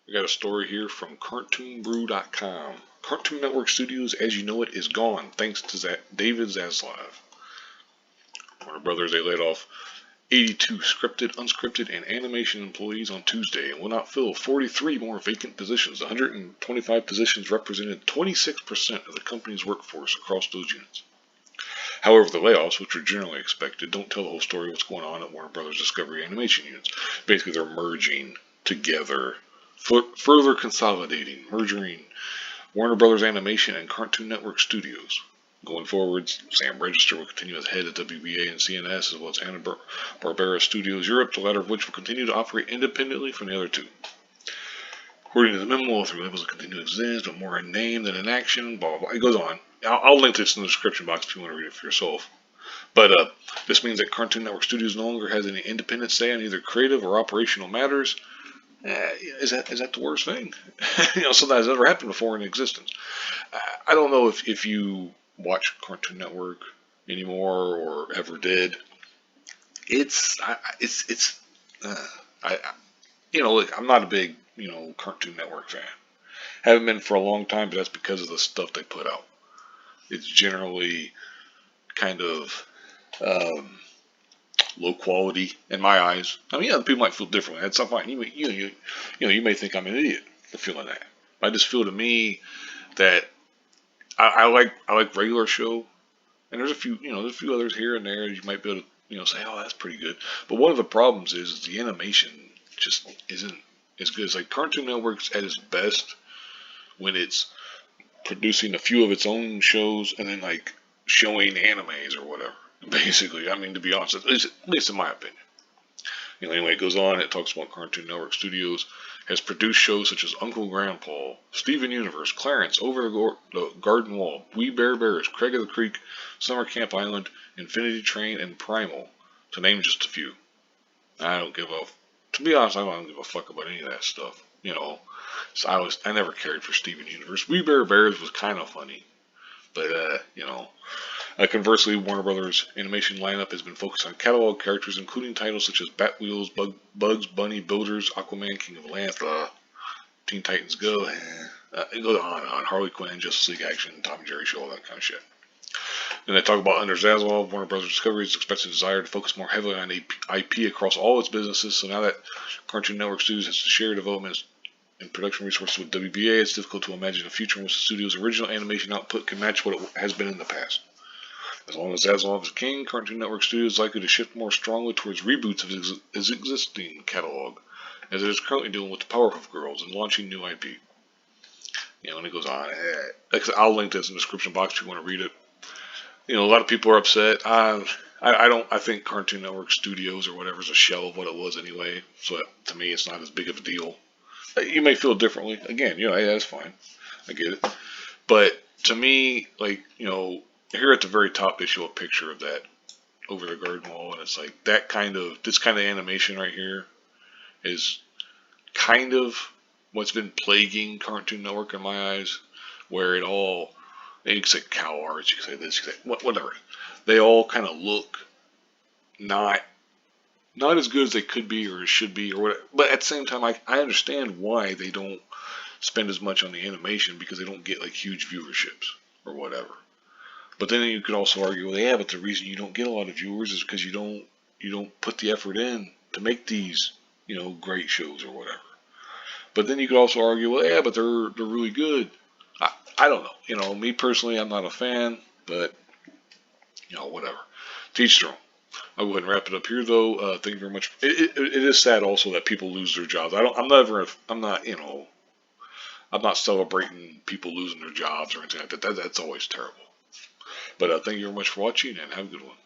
We got a story here from cartoonbrew.com. Cartoon Network Studios, as you know it, is gone thanks to David Zaslav. Warner Brothers, they laid off 82 scripted, unscripted, and animation employees on Tuesday and will not fill 43 more vacant positions. 125 positions represented 26% of the company's workforce across those units. However, the layoffs, which were generally expected, don't tell the whole story of what's going on at Warner Brothers Discovery Animation units. Basically, they're merging together, further consolidating, merging Warner Brothers Animation and Cartoon Network Studios. Going forward, Sam Register will continue as head of WBA and CNS, as well as Hanna-Barbera Studios Europe, the latter of which will continue to operate independently from the other two. According to the memo, all three labels will continue to exist, but more in name than in action, blah, blah, blah. It goes on. I'll link this in the description box if you want to read it for yourself. But this means that Cartoon Network Studios no longer has any independent say on either creative or operational matters. Is that the worst thing? Something that's never happened before in existence. I don't know if you watch Cartoon Network anymore or ever did. I'm not a big Cartoon Network fan. Haven't been for a long time, but that's because of the stuff they put out. It's generally kind of low quality in my eyes. I mean, other people might feel differently. That's fine. You may think I'm an idiot for feeling that. I just feel to me that I like regular show, and there's a few others here and there you might be able to say, oh, that's pretty good. But one of the problems is the animation just isn't as good. It's like Cartoon Network's at its best when it's producing a few of its own shows and then like showing animes or whatever. Basically, I mean, to be honest, at least in my opinion. Anyway, it goes on. It talks about Cartoon Network Studios has produced shows such as Uncle Grandpa, Steven Universe, Clarence, Over the Garden Wall, We Bare Bears, Craig of the Creek, Summer Camp Island, Infinity Train, and Primal, to name just a few. To be honest, I don't give a fuck about any of that stuff. So I never cared for Steven Universe. We Bare Bears was kind of funny, but conversely, Warner Brothers' animation lineup has been focused on catalog characters, including titles such as Batwheels, Bugs Bunny, Builders, Aquaman, King of Lands, Teen Titans Go. It goes on and on. Harley Quinn, Justice League Action, Tom and Jerry Show, all that kind of shit. Then they talk about under Zaslav, Warner Brothers Discovery is expected desire to focus more heavily on IP across all its businesses. So now that Cartoon Network Studios has to share development and production resources with WBA, it's difficult to imagine a future in which the studio's original animation output can match what it has been in the past. As long as Zaslav is king, Cartoon Network Studios is likely to shift more strongly towards reboots of its existing catalog, as it is currently doing with the Powerpuff Girls and launching new IP. And it goes on. I'll link this in the description box if you want to read it. A lot of people are upset. I think Cartoon Network Studios or whatever is a shell of what it was anyway. So to me, it's not as big of a deal. You may feel differently. Again, that's fine. I get it. But to me, here at the very top, they show a picture of that Over the Garden Wall, and it's like this kind of animation right here is kind of what's been plaguing Cartoon Network in my eyes, where you can say cow art, you can say this, you can say whatever. They all kind of look not as good as they could be or should be or whatever. But at the same time, I understand why they don't spend as much on the animation, because they don't get like huge viewerships or whatever. But then you could also argue, well, yeah, but the reason you don't get a lot of viewers is because you don't put the effort in to make these great shows or whatever. But then you could also argue, well, yeah, but they're really good. I don't know. Me personally, I'm not a fan, but whatever. Teach their own. I'll go ahead and wrap it up here, though. Thank you very much. It is sad also that people lose their jobs. I'm not celebrating people losing their jobs or anything like that. That's always terrible. But thank you very much for watching, and have a good one.